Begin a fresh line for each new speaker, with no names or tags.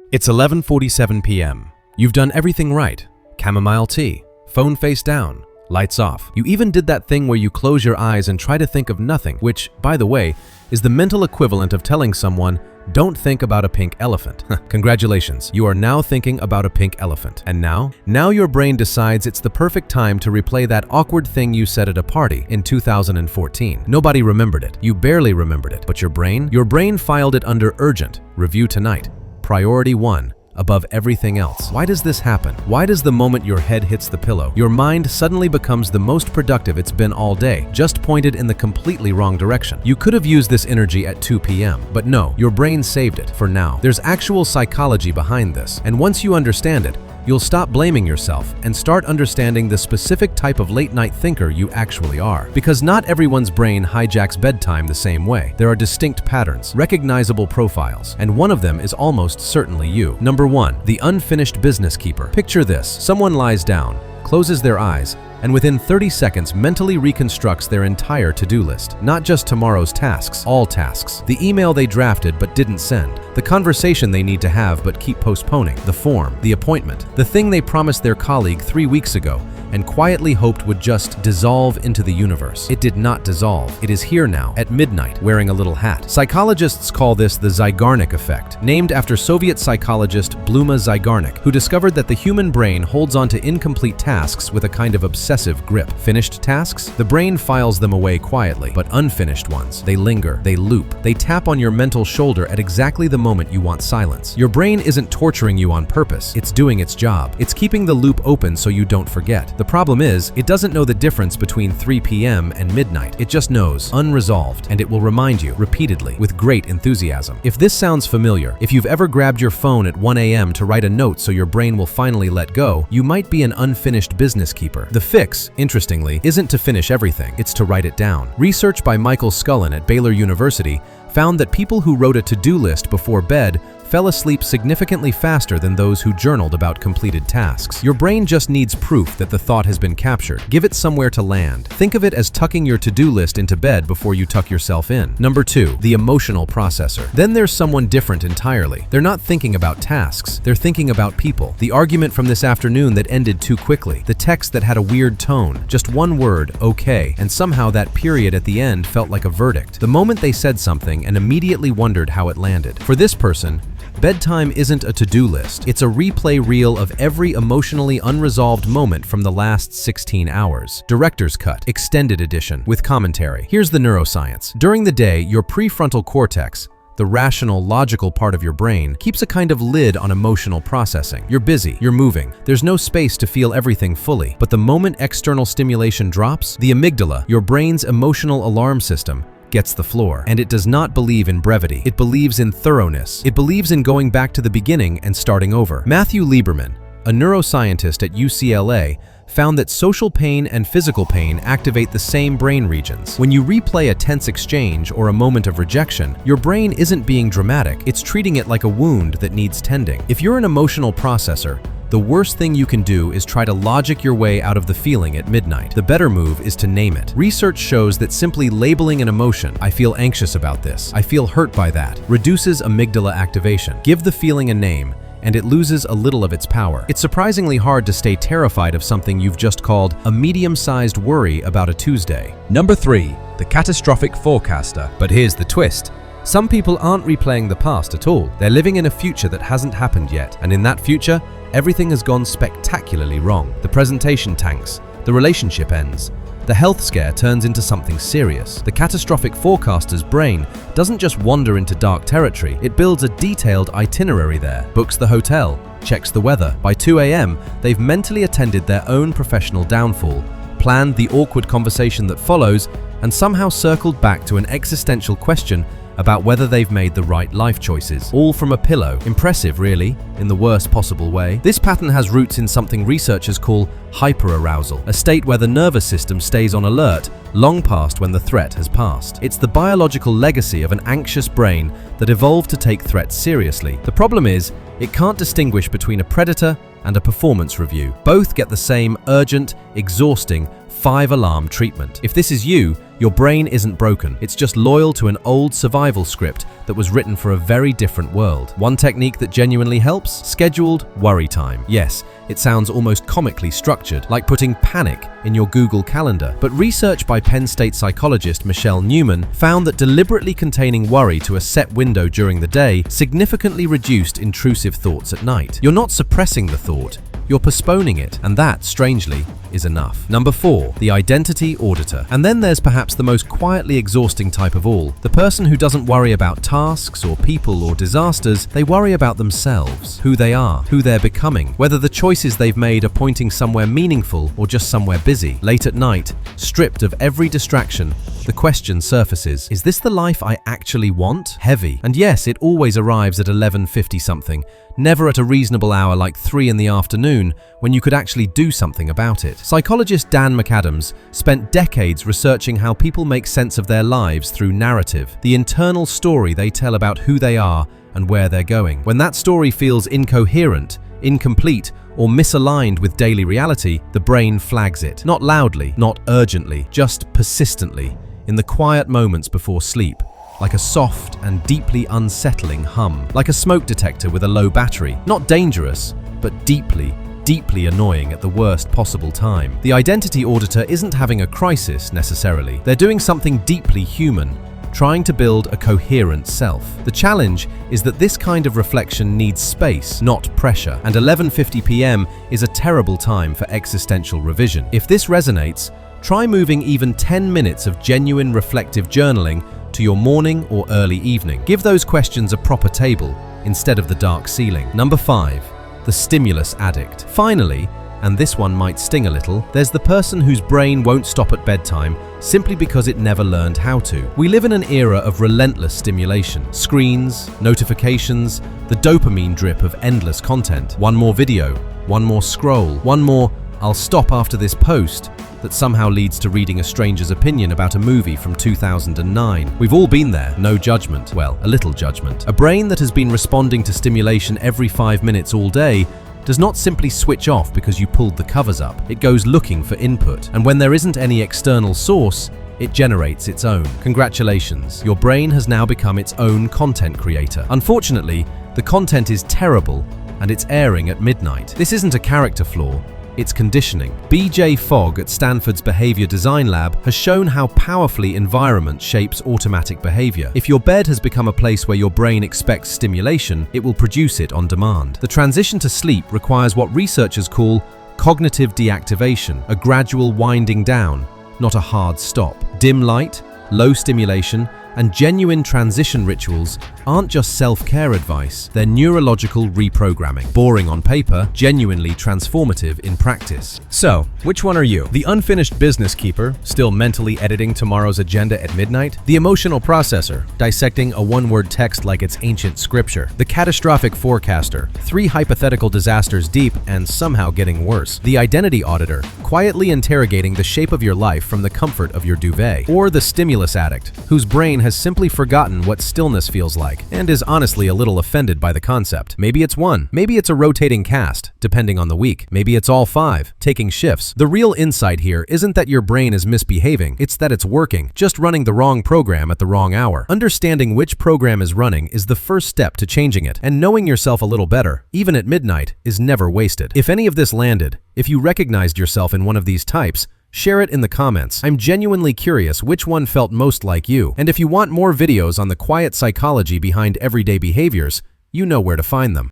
It's 11:47 p.m. You've done everything right. Chamomile tea, phone face down, lights off. You even did that thing where you close your eyes and try to think of nothing, which, by the way, is the mental equivalent of telling someone, don't think about a pink elephant. Congratulations, you are now thinking about a pink elephant. And now your brain decides it's the perfect time to replay that awkward thing you said at a party in 2014. Nobody remembered it. You barely remembered it. But your brain filed it under urgent, review tonight. Priority 1, above everything else. Why does this happen? Why does the moment your head hits the pillow, your mind suddenly becomes the most productive it's been all day, just pointed in the completely wrong direction? You could have used this energy at 2 p.m., but no, your brain saved it for now. There's actual psychology behind this, and once you understand it, you'll stop blaming yourself and start understanding the specific type of late-night thinker you actually are. Because not everyone's brain hijacks bedtime the same way. There are distinct patterns, recognizable profiles, and one of them is almost certainly you. Number 1, the unfinished business keeper. Picture this: someone lies down, closes their eyes, and within 30 seconds mentally reconstructs their entire to-do list. Not just tomorrow's tasks, all tasks. The email they drafted but didn't send. The conversation they need to have but keep postponing. The form, the appointment, the thing they promised their colleague 3 weeks ago and quietly hoped would just dissolve into the universe. It did not dissolve. It is here now, at midnight, wearing a little hat. Psychologists call this the Zygarnik effect, named after Soviet psychologist Bluma Zygarnik, who discovered that the human brain holds onto incomplete tasks with a kind of obsessive grip. Finished tasks? The brain files them away quietly, but unfinished ones, they linger, they loop, they tap on your mental shoulder at exactly the moment you want silence. Your brain isn't torturing you on purpose. It's doing its job. It's keeping the loop open so you don't forget. The problem is, it doesn't know the difference between 3 p.m. and midnight. It just knows, unresolved, and it will remind you, repeatedly, with great enthusiasm. If this sounds familiar, if you've ever grabbed your phone at 1 a.m. to write a note so your brain will finally let go, you might be an unfinished business keeper. The fix, interestingly, isn't to finish everything, it's to write it down. Research by Michael Scullin at Baylor University found that people who wrote a to-do list before bed fell asleep significantly faster than those who journaled about completed tasks. Your brain just needs proof that the thought has been captured. Give it somewhere to land. Think of it as tucking your to-do list into bed before you tuck yourself in. Number 2, the emotional processor. Then there's someone different entirely. They're not thinking about tasks, they're thinking about people. The argument from this afternoon that ended too quickly. The text that had a weird tone. Just one word, okay, and somehow that period at the end felt like a verdict. The moment they said something and immediately wondered how it landed. For this person, bedtime isn't a to-do list. It's a replay reel of every emotionally unresolved moment from the last 16 hours. Director's cut, extended edition, with commentary. Here's the neuroscience. During the day, your prefrontal cortex, the rational, logical part of your brain, keeps a kind of lid on emotional processing. You're busy, you're moving. There's no space to feel everything fully. But the moment external stimulation drops, the amygdala, your brain's emotional alarm system, gets the floor. And it does not believe in brevity. It believes in thoroughness. It believes in going back to the beginning and starting over. Matthew Lieberman, a neuroscientist at UCLA, found that social pain and physical pain activate the same brain regions. When you replay a tense exchange or a moment of rejection, your brain isn't being dramatic. It's treating it like a wound that needs tending. If you're an emotional processor, the worst thing you can do is try to logic your way out of the feeling at midnight. The better move is to name it. Research shows that simply labeling an emotion, I feel anxious about this, I feel hurt by that, reduces amygdala activation. Give the feeling a name, and it loses a little of its power. It's surprisingly hard to stay terrified of something you've just called a medium-sized worry about a Tuesday.
Number 3, the catastrophic forecaster.
But here's the twist. Some people aren't replaying the past at all. They're living in a future that hasn't happened yet, and in that future, everything has gone spectacularly wrong. The presentation tanks, the relationship ends, the health scare turns into something serious. The catastrophic forecaster's brain doesn't just wander into dark territory, it builds a detailed itinerary there, books the hotel, checks the weather. By 2 a.m., they've mentally attended their own professional downfall, planned the awkward conversation that follows, and somehow circled back to an existential question about whether they've made the right life choices, all from a pillow. Impressive, really, in the worst possible way. This pattern has roots in something researchers call hyperarousal, a state where the nervous system stays on alert long past when the threat has passed. It's the biological legacy of an anxious brain that evolved to take threats seriously. The problem is, it can't distinguish between a predator and a performance review. Both get the same urgent, exhausting, 5-alarm treatment. If this is you, your brain isn't broken. It's just loyal to an old survival script that was written for a very different world. One technique that genuinely helps? Scheduled worry time. Yes, it sounds almost comically structured, like putting panic in your Google Calendar. But research by Penn State psychologist Michelle Newman found that deliberately containing worry to a set window during the day significantly reduced intrusive thoughts at night. You're not suppressing the thought, you're postponing it, and that, strangely, is enough. Number 4, the identity auditor. And then there's perhaps the most quietly exhausting type of all, the person who doesn't worry about tasks or people or disasters, they worry about themselves, who they are, who they're becoming, whether the choices they've made are pointing somewhere meaningful or just somewhere busy. Late at night, stripped of every distraction, the question surfaces, is this the life I actually want? Heavy. And yes, it always arrives at 11:50 something, never at a reasonable hour like 3 in the afternoon, when you could actually do something about it. Psychologist Dan McAdams spent decades researching how people make sense of their lives through narrative, the internal story they tell about who they are and where they're going. When that story feels incoherent, incomplete, or misaligned with daily reality, the brain flags it. Not loudly, not urgently, just persistently, in the quiet moments before sleep, like a soft and deeply unsettling hum, like a smoke detector with a low battery. Not dangerous, but deeply annoying at the worst possible time. The identity auditor isn't having a crisis necessarily. They're doing something deeply human, trying to build a coherent self. The challenge is that this kind of reflection needs space, not pressure, and 11:50 p.m. is a terrible time for existential revision. If this resonates, try moving even 10 minutes of genuine reflective journaling to your morning or early evening. Give those questions a proper table instead of the dark ceiling. Number 5. The stimulus addict. Finally, and this one might sting a little, there's the person whose brain won't stop at bedtime simply because it never learned how to. We live in an era of relentless stimulation. Screens, notifications, the dopamine drip of endless content. One more video, one more scroll, one more "I'll stop after this post" that somehow leads to reading a stranger's opinion about a movie from 2009. We've all been there, no judgment. Well, a little judgment. A brain that has been responding to stimulation every 5 minutes all day does not simply switch off because you pulled the covers up. It goes looking for input, and when there isn't any external source, it generates its own. Congratulations, your brain has now become its own content creator. Unfortunately, the content is terrible, and it's airing at midnight. This isn't a character flaw, it's conditioning. B.J. Fogg at Stanford's Behavior Design Lab has shown how powerfully environment shapes automatic behavior. If your bed has become a place where your brain expects stimulation, it will produce it on demand. The transition to sleep requires what researchers call cognitive deactivation, a gradual winding down, not a hard stop. Dim light, low stimulation, and genuine transition rituals aren't just self-care advice, they're neurological reprogramming. Boring on paper, genuinely transformative in practice. So, which one are you? The unfinished business keeper, still mentally editing tomorrow's agenda at midnight? The emotional processor, dissecting a one-word text like it's ancient scripture? The catastrophic forecaster, 3 hypothetical disasters deep and somehow getting worse? The identity auditor, quietly interrogating the shape of your life from the comfort of your duvet? Or the stimulus addict, whose brain has simply forgotten what stillness feels like and is honestly a little offended by the concept? Maybe it's one. Maybe it's a rotating cast, depending on the week. Maybe it's all 5, taking shifts. The real insight here isn't that your brain is misbehaving, it's that it's working, just running the wrong program at the wrong hour. Understanding which program is running is the first step to changing it, and knowing yourself a little better, even at midnight, is never wasted. If any of this landed, if you recognized yourself in one of these types, share it in the comments. I'm genuinely curious which one felt most like you. And if you want more videos on the quiet psychology behind everyday behaviors, you know where to find them.